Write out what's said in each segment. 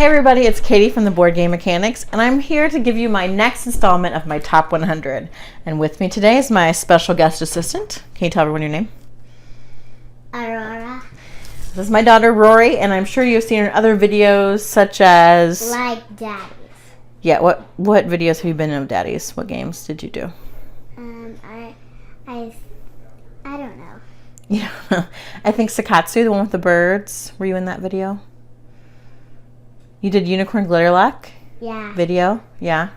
Hey everybody, it's Katie from the Board Game Mechanics, and I'm here to give you my next installment of my Top 100. And with me today is my special guest assistant. Can you tell everyone your name? Aurora. This is my daughter Rory, and I'm sure you've seen her in other videos such as... Like Daddies. Yeah, what videos have you been in of Daddies? What games did you do? I don't know. Yeah, I think Sakatsu, the one with the birds. Were you in that video? You did Unicorn Glitter Luck? Yeah. Video? Yeah.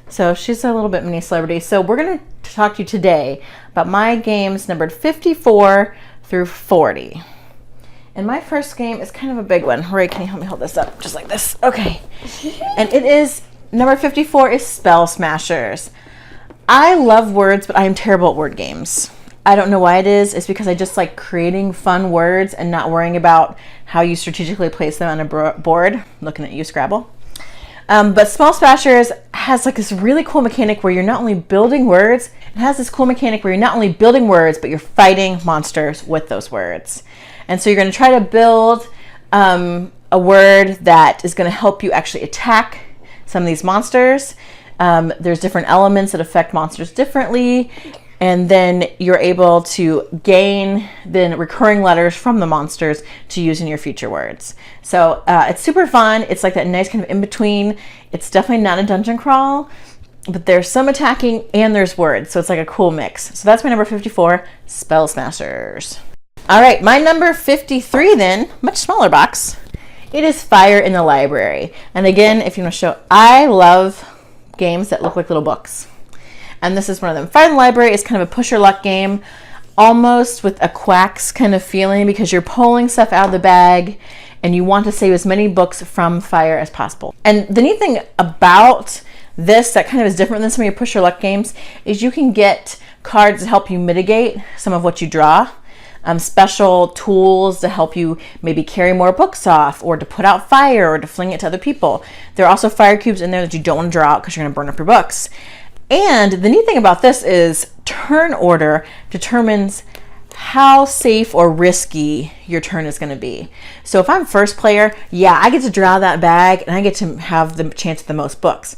So she's a little bit mini celebrity. So we're going to talk to you today about my games numbered 54 through 40. And my first game is kind of a big one. Rory, can you help me hold this up? Just like this. Okay. And it is, number 54 is Spell Smashers. I love words, but I am terrible at word games. I don't know why it is. It's because I just like creating fun words and not worrying about how you strategically place them on a board. Looking at you, Scrabble. But Spell Smashers has like this really cool mechanic where you're not only building words, it has this cool mechanic where you're not only building words, but you're fighting monsters with those words. And so you're going to try to build a word that is going to help you actually attack some of these monsters. There's different elements that affect monsters differently. And then you're able to gain then recurring letters from the monsters to use in your future words. So it's super fun. It's like that nice kind of in between. It's definitely not a dungeon crawl, but there's some attacking and there's words. So it's like a cool mix. So that's my number 54, Spell Smashers. All right, my number 53 then, much smaller box. It is Fire in the Library. And again, if you want to show, I love games that look like little books. And this is one of them. Fire in the Library is kind of a push your luck game, almost with a Quacks kind of feeling because you're pulling stuff out of the bag and you want to save as many books from fire as possible. And the neat thing about this that kind of is different than some of your push your luck games is you can get cards to help you mitigate some of what you draw. Special tools to help you maybe carry more books off or to put out fire or to fling it to other people. There are also fire cubes in there that you don't want to draw out because you're going to burn up your books. And the neat thing about this is turn order determines how safe or risky your turn is going to be. So if I'm first player, yeah, I get to draw that bag and I get to have the chance at the most books.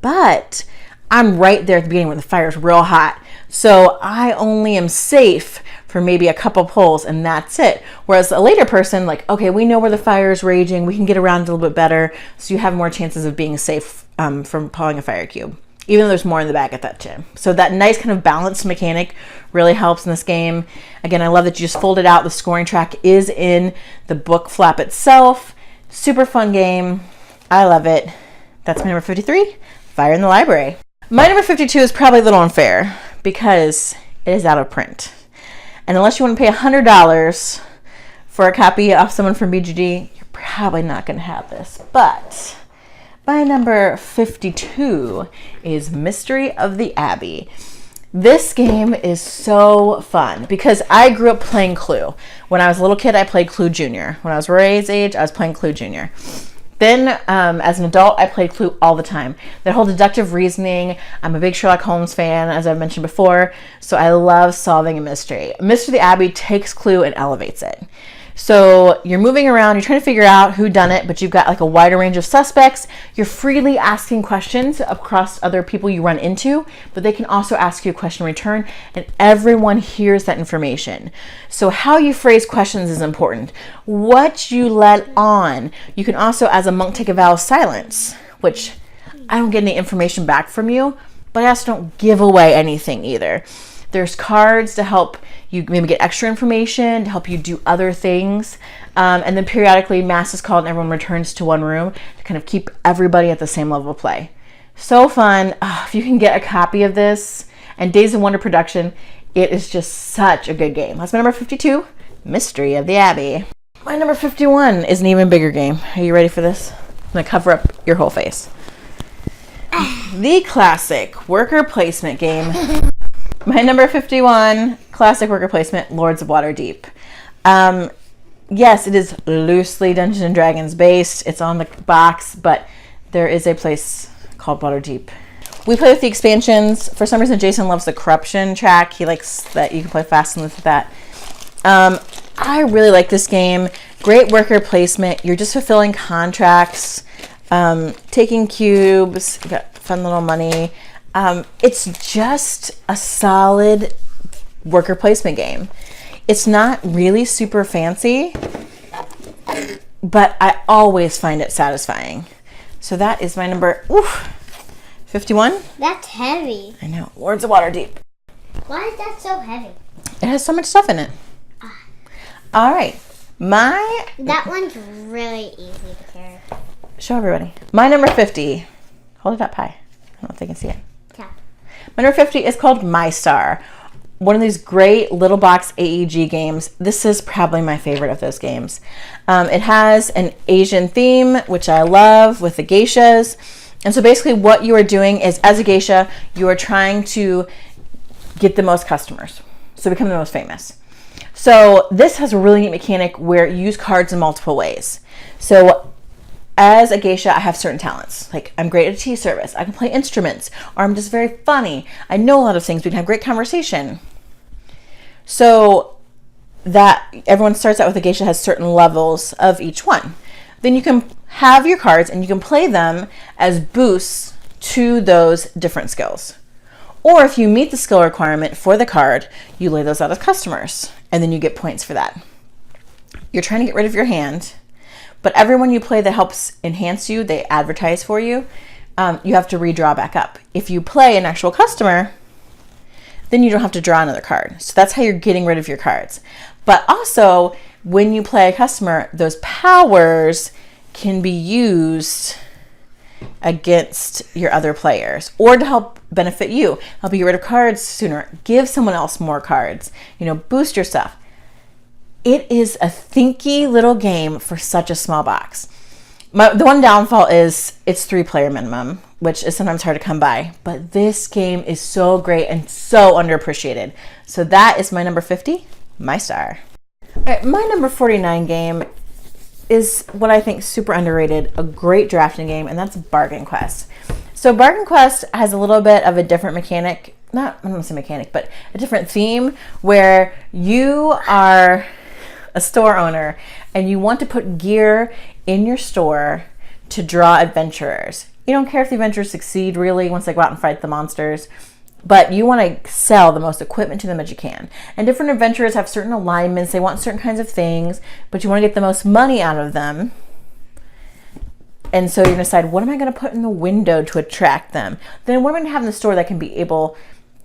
But I'm right there at the beginning when the fire is real hot. So I only am safe for maybe a couple pulls and that's it. Whereas a later person, like, okay, we know where the fire is raging. We can get around it a little bit better. So you have more chances of being safe from pulling a fire cube, even though there's more in the bag at that time. So that nice kind of balanced mechanic really helps in this game. Again, I love that you just fold it out. The scoring track is in the book flap itself. Super fun game. I love it. That's my number 53, Fire in the Library. My number 52 is probably a little unfair because it is out of print. And unless you want to pay $100 for a copy off someone from BGG, you're probably not going to have this. But my number 52 is Mystery of the Abbey. This game is so fun because I grew up playing Clue. When I was a little kid, I played Clue Junior. When I was Rory's age, I was playing Clue Junior. Then, as an adult, I played Clue all the time. That whole deductive reasoning, I'm a big Sherlock Holmes fan, as I've mentioned before, so I love solving a mystery. Mystery of the Abbey takes Clue and elevates it. So you're moving around, you're trying to figure out who done it, but you've got like a wider range of suspects. You're freely asking questions across other people you run into, but they can also ask you a question in return, and everyone hears that information. So how you phrase questions is important. What you let on. You can also, as a monk, take a vow of silence, which I don't get any information back from you, but I also don't give away anything either. There's cards to help you maybe get extra information, to help you do other things. And then periodically mass is called and everyone returns to one room to kind of keep everybody at the same level of play. So fun. If you can get a copy of this and Days of Wonder production, it is just such a good game. That's my number 52, Mystery of the Abbey. My number 51 is an even bigger game. Are you ready for this? I'm going to cover up your whole face. The classic worker placement game. My number 51, classic worker placement, Lords of Waterdeep. Yes, it is loosely Dungeons & Dragons based. It's on the box, but there is a place called Waterdeep. We play with the expansions. For some reason, Jason loves the corruption track. He likes that you can play fast and loose with that. I really like this game. Great worker placement. You're just fulfilling contracts, taking cubes, you got fun little money. It's just a solid worker placement game. It's not really super fancy, but I always find it satisfying. So that is my number 51. That's heavy. I know. Lords of Waterdeep. Why is that so heavy? It has so much stuff in it. All right. That one's really easy to carry. Show everybody. My number 50. Hold it up high. I don't know if they can see it. Yeah. My number 50 is called Mai Star. One of these great little box AEG games. This is probably my favorite of those games. It has an Asian theme, which I love, with the geishas. And so basically what you are doing is, as a geisha, you are trying to get the most customers, so become the most famous. So this has a really neat mechanic where you use cards in multiple ways. So as a geisha, I have certain talents. Like, I'm great at tea service. I can play instruments, or I'm just very funny. I know a lot of things. We can have great conversation. So that everyone starts out with a geisha has certain levels of each one. Then you can have your cards and you can play them as boosts to those different skills. Or if you meet the skill requirement for the card, you lay those out as customers, and then you get points for that. You're trying to get rid of your hand, but everyone you play that helps enhance you, they advertise for you, you have to redraw back up. If you play an actual customer, then you don't have to draw another card. So that's how you're getting rid of your cards. But also, when you play a customer, those powers can be used against your other players, or to help benefit you, help you get rid of cards sooner, give someone else more cards, boost your stuff. It is a thinky little game for such a small box. The one downfall is it's 3-player minimum, which is sometimes hard to come by, but this game is so great and so underappreciated. So that is my number 50, Mai Star. All right, my number 49 game is what I think super underrated, a great drafting game, and that's Bargain Quest. So Bargain Quest has a little bit of a different mechanic, I don't want to say mechanic, but a different theme, where you are a store owner and you want to put gear in your store to draw adventurers. You don't care if the adventurers succeed really once they go out and fight the monsters, but you want to sell the most equipment to them as you can. And different adventurers have certain alignments. They want certain kinds of things, but you want to get the most money out of them. And so you're going to decide, what am I going to put in the window to attract them? Then what am I going to have in the store that can be able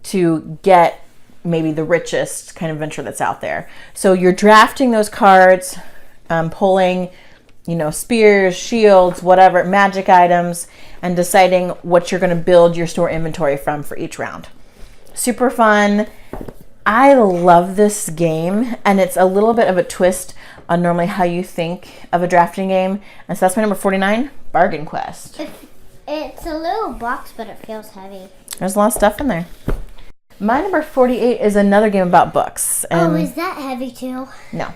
to get maybe the richest kind of adventure that's out there? So you're drafting those cards, pulling, spears, shields, whatever, magic items, and deciding what you're going to build your store inventory from for each round. Super fun. I love this game, and it's a little bit of a twist on normally how you think of a drafting game. And so that's my number 49, Bargain Quest. It's a little box, but it feels heavy. There's a lot of stuff in there. My number 48 is another game about books. And is that heavy too? No.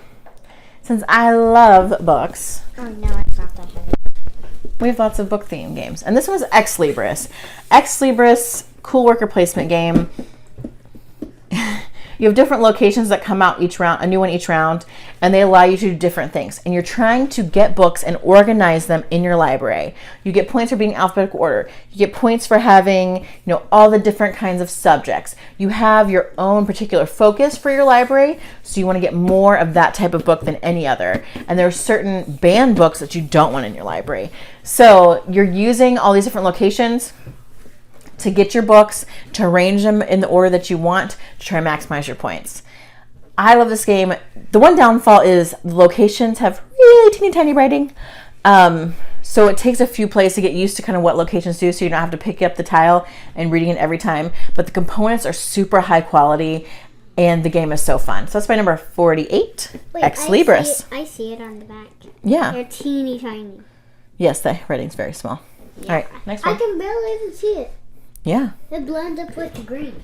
Since I love books. Oh no, it's not that heavy. We have lots of book themed games. And this was Ex Libris. Ex Libris, cool worker placement game. You have different locations that come out each round, a new one each round, and they allow you to do different things. And you're trying to get books and organize them in your library. You get points for being in alphabetical order. You get points for having, all the different kinds of subjects. You have your own particular focus for your library, so you want to get more of that type of book than any other. And there are certain banned books that you don't want in your library. So you're using all these different locations to get your books, to arrange them in the order that you want, to try and maximize your points. I love this game. The one downfall is the locations have really teeny tiny writing. So it takes a few plays to get used to kind of what locations do, so you don't have to pick up the tile and reading it every time. But the components are super high quality, and the game is so fun. So that's my number 48, Ex Libris. I see it on the back. Yeah. They're teeny tiny. Yes, the writing's very small. Yeah. All right, next one. I can barely even see it. Yeah. It blends up with the green.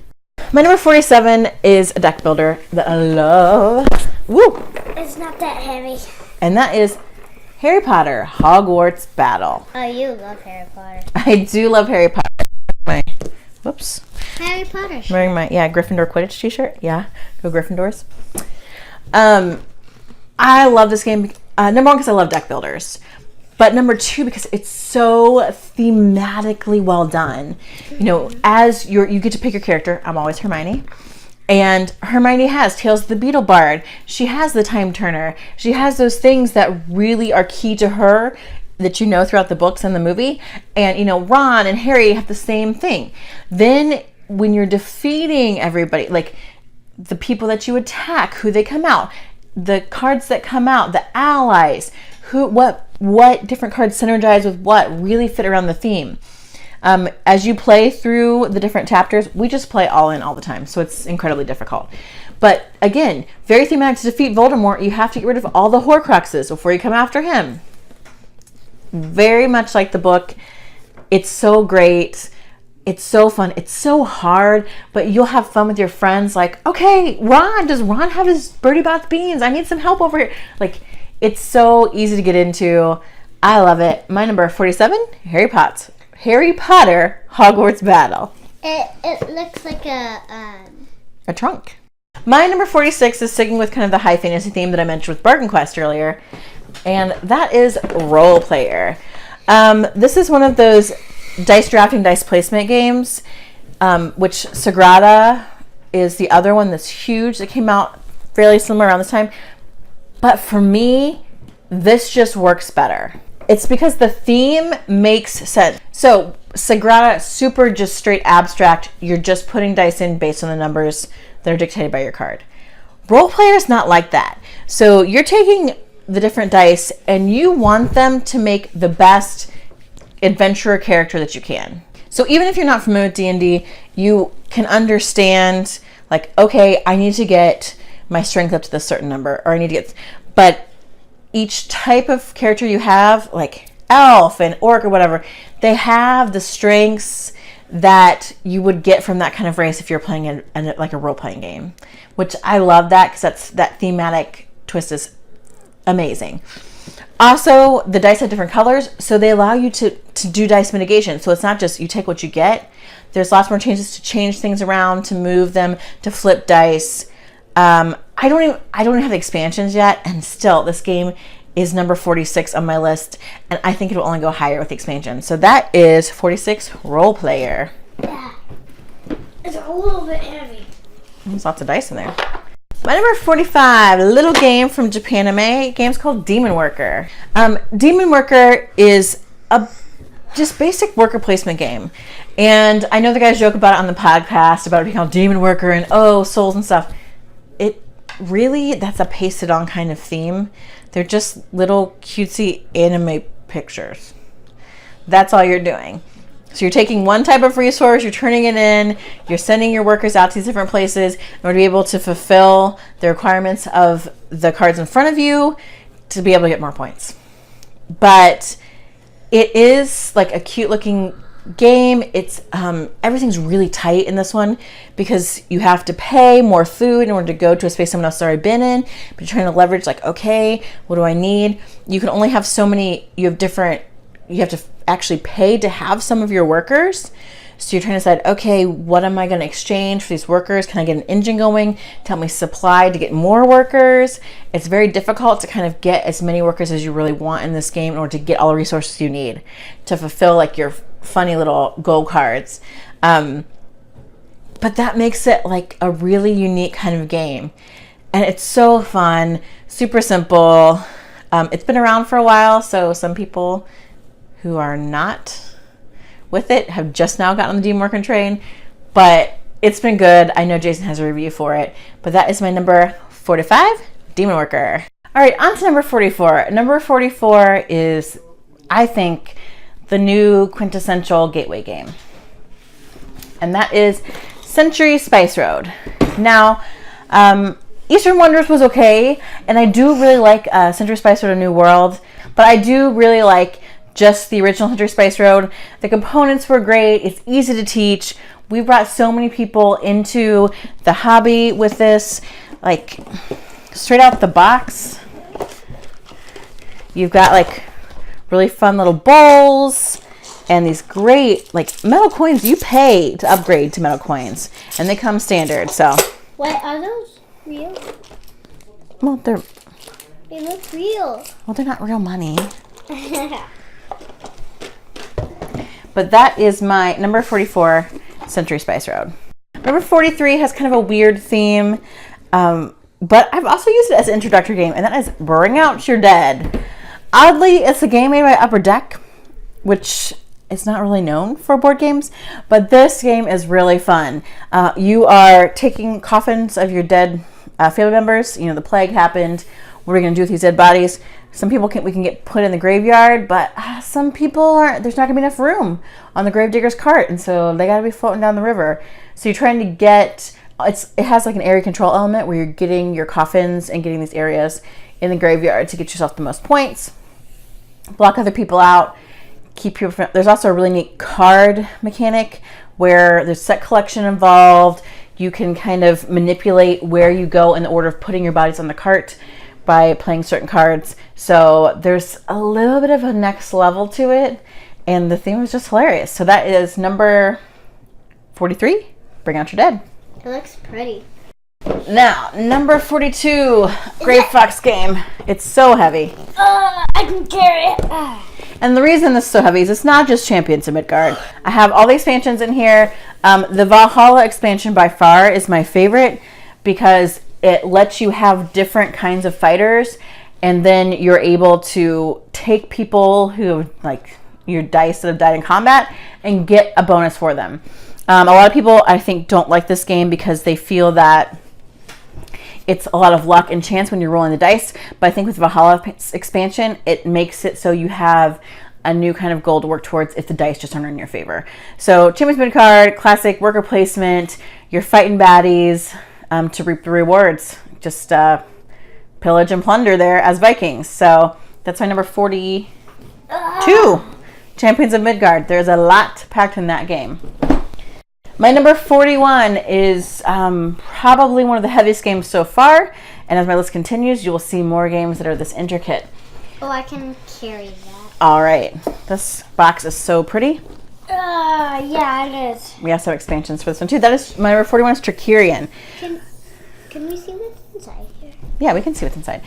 My number 47 is a deck builder that I love. Woo! It's not that heavy. And that is Harry Potter Hogwarts Battle. Oh, you love Harry Potter. I do love Harry Potter. Whoops. Harry Potter. I'm wearing my Gryffindor Quidditch t-shirt. Yeah, go Gryffindors. I love this game. Number one, because I love deck builders. But number two, because it's so thematically well done. You know, as you get to pick your character. I'm always Hermione. And Hermione has Tales of the Beetle Bard. She has the Time Turner. She has those things that really are key to her that you know throughout the books and the movie. And, you know, Ron and Harry have the same thing. Then when you're defeating everybody, like the people that you attack, who they come out, the cards that come out, the allies, what different cards synergize with what, really fit around the theme. As you play through the different chapters, we just play all in all the time, so it's incredibly difficult. But again, very thematic. To defeat Voldemort, you have to get rid of all the Horcruxes before you come after him. Very much like the book. It's so great. It's so fun. It's so hard, but you'll have fun with your friends. Like, okay, does Ron have his Birdie Bath beans? I need some help over here. Like, it's so easy to get into. I love it. My number 47, Harry Potter Hogwarts Battle. It looks like a trunk. My number 46 is sticking with kind of the high fantasy theme that I mentioned with Bargain Quest earlier, and that is Role Player. This is one of those dice drafting, dice placement games, which Sagrada is the other one that's huge that came out fairly similar around this time. But for me, this just works better. It's because the theme makes sense. So Sagrada, super just straight abstract. You're just putting dice in based on the numbers that are dictated by your card. Role Player is not like that. So you're taking the different dice and you want them to make the best adventurer character that you can. So even if you're not familiar with D&D, you can understand, like, okay, I need to get my strength up to this certain number, or I need to get, but each type of character you have, like elf and orc or whatever, they have the strengths that you would get from that kind of race if you're playing like a role-playing game, which I love that, because that thematic twist is amazing. Also, the dice have different colors, so they allow you to do dice mitigation. So it's not just you take what you get. There's lots more changes to change things around, to move them, to flip dice. I don't even have the expansions yet, and still this game is number 46 on my list, and I think it will only go higher with the expansion. So that is 46 Role Player. Yeah. It's a little bit heavy. There's lots of dice in there. My number 45, a little game from Japan anime. Game's called Demon Worker. Demon Worker is a just basic worker placement game. And I know the guys joke about it on the podcast about it being called Demon Worker and souls and stuff. It really, that's a pasted on kind of theme. They're just little cutesy anime pictures. That's all you're doing. So you're taking one type of resource, you're turning it in, you're sending your workers out to these different places in order to be able to fulfill the requirements of the cards in front of you to be able to get more points. But it is like a cute looking game. It's everything's really tight in this one because you have to pay more food in order to go to a space someone else has already been in, but you're trying to leverage, like, okay, what do I need? You can only have so many, you have to actually pay to have some of your workers. So you're trying to decide, okay, what am I going to exchange for these workers? Can I get an engine going to help me supply to get more workers? It's very difficult to kind of get as many workers as you really want in this game in order to get all the resources you need to fulfill like your funny little gold cards. But that makes it like a really unique kind of game. And it's so fun, super simple. It's been around for a while, so some people who are not with it have just now gotten on the Demon Worker train, but it's been good. I know Jason has a review for it, but that is my number 45, Demon Worker. All right, on to number 44. Number 44 is, I think, the new quintessential gateway game, and that is Century Spice Road. Now, Eastern Wonders was okay, and I do really like Century Spice Road: A New World, but I do really like just the original Century Spice Road. The components were great. It's easy to teach. We brought so many people into the hobby with this, like straight out the box. You've got like really fun little bowls and these great like metal coins. You pay to upgrade to metal coins, and they come standard. So what are those real? Well, They look real. Well, they're not real money. But that is my number 44, Century Spice Road. Number 43 has kind of a weird theme, but I've also used it as an introductory game, and that is Out Yer Dead. Oddly, it's a game made by Upper Deck, which is not really known for board games, but this game is really fun. You are taking coffins of your dead family members. You know, the plague happened. What are we going to do with these dead bodies? Some people we can get put in the graveyard, but some people aren't. There's not going to be enough room on the gravedigger's cart, and so they got to be floating down the river. So you're trying to get. It has like an area control element where you're getting your coffins and getting these areas in the graveyard to get yourself the most points. Block other people out. Keep people from. There's also a really neat card mechanic where there's set collection involved. You can kind of manipulate where you go in the order of putting your bodies on the cart by playing certain cards. So there's a little bit of a next level to it, and the theme is just hilarious. So that is number 43, Bring Out Your Dead. It looks pretty. Now, number 42, Grey Fox game. It's so heavy. I can carry it. And the reason this is so heavy is it's not just Champions of Midgard. I have all the expansions in here. The Valhalla expansion by far is my favorite because it lets you have different kinds of fighters, and then you're able to take people who like your dice that have died in combat and get a bonus for them. A lot of people, I think, don't like this game because they feel that it's a lot of luck and chance when you're rolling the dice. But I think with Valhalla expansion, it makes it so you have a new kind of goal to work towards if the dice just aren't in your favor. So Champions Midgard, classic worker placement, you're fighting baddies to reap the rewards. Just pillage and plunder there as Vikings. So that's my number 42, Champions of Midgard. There's a lot packed in that game. My number 41 is probably one of the heaviest games so far, and as my list continues, you will see more games that are this intricate. Oh, I can carry that. All right. This box is so pretty. Yeah, it is. We also have expansions for this one, too. That is, my number 41 is Trickerion. Can we see what's inside here? Yeah, we can see what's inside.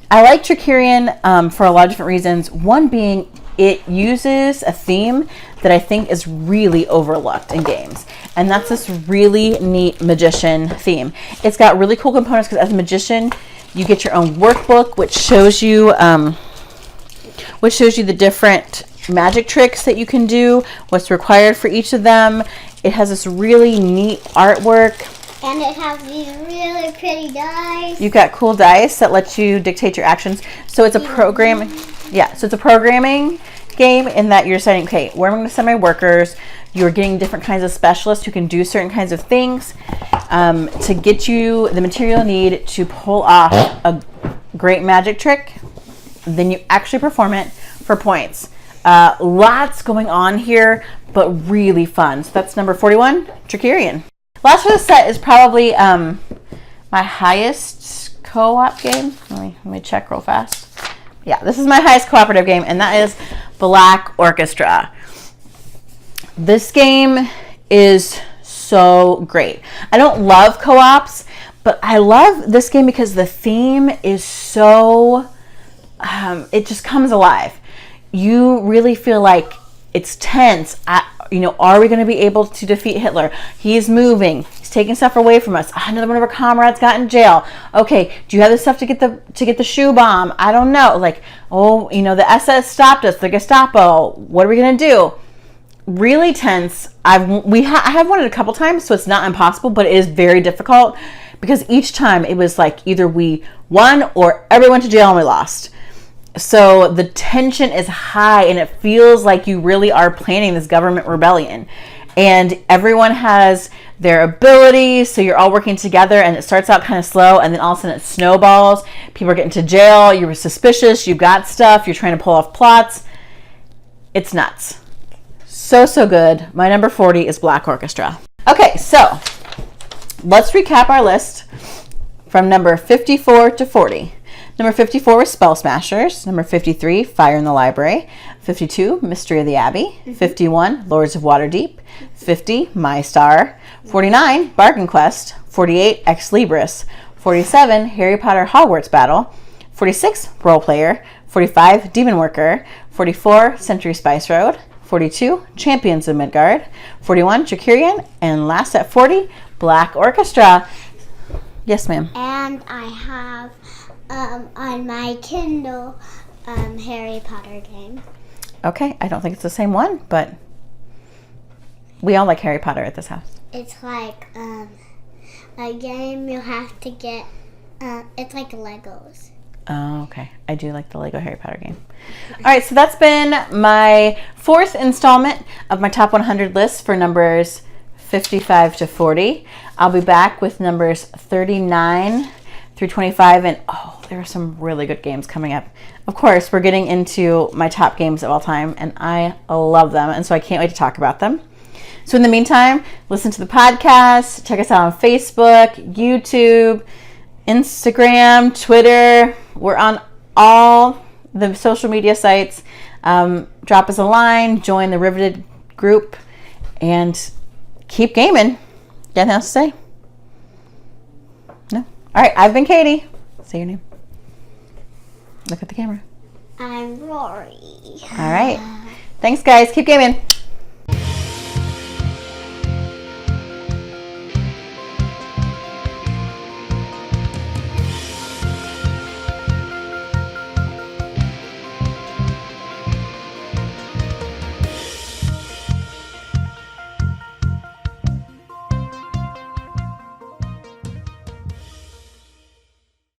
I like Trickerion for a lot of different reasons. One being it uses a theme that I think is really overlooked in games. And that's this really neat magician theme. It's got really cool components because as a magician, you get your own workbook, which shows you the different magic tricks that you can do, what's required for each of them. It has this really neat artwork. And it has these really pretty dice. You've got cool dice that let you dictate your actions. So it's a program. Yeah, so it's a programming game in that you're deciding, okay, where am I going to send my workers? You're getting different kinds of specialists who can do certain kinds of things to get you the material you need to pull off a great magic trick. Then you actually perform it for points. Lots going on here, but really fun. So that's number 41, Trickerion. Last for the set is probably my highest co-op game. Let me check real fast. Yeah, this is my highest cooperative game, and that is Black Orchestra. This game is so great. I don't love co-ops, but I love this game because the theme is so, it just comes alive. You really feel like it's tense. Are we going to be able to defeat Hitler? He's moving. He's taking stuff away from us. Another one of our comrades got in jail. Okay, do you have the stuff to get the shoe bomb? I don't know. The SS stopped us. The Gestapo. What are we going to do? Really tense. I have won it a couple times, so it's not impossible, but it is very difficult because each time it was like either we won or everyone went to jail and we lost. So the tension is high and it feels like you really are planning this government rebellion. And everyone has their abilities, so you're all working together and it starts out kind of slow and then all of a sudden it snowballs. People are getting to jail, you're suspicious, you've got stuff, you're trying to pull off plots. It's nuts. So good. My number 40 is Black Orchestra. Okay, so let's recap our list from number 54 to 40. Number 54 was Spell Smashers. Number 53, Fire in the Library. 52, Mystery of the Abbey. 51, Lords of Waterdeep. 50, Mai Star. 49, Bargain Quest. 48, Ex Libris. 47, Harry Potter Hogwarts Battle. 46, Role Player. 45, Demon Worker. 44, Century Spice Road. 42, Champions of Midgard. 41, Trickerion. And last at 40, Black Orchestra. Yes, ma'am. And I have on my Kindle Harry Potter game. Okay, I don't think it's the same one, but we all like Harry Potter at this house. It's like a game you have to get. It's like Legos. Oh, okay. I do like the Lego Harry Potter game. All right, so that's been my 4th installment of my top 100 list for numbers 55 to 40. I'll be back with numbers 39 through 25, and there are some really good games coming up. Of course, we're getting into my top games of all time, and I love them, and so I can't wait to talk about them. So in the meantime, listen to the podcast, check us out on Facebook, YouTube, Instagram, Twitter. We're on all the social media sites. Drop us a line, join the Riveted group, and keep gaming. Got anything else to say? No? All right, I've been Katie. Say your name. Look at the camera. I'm Rory. All right. Thanks, guys. Keep gaming.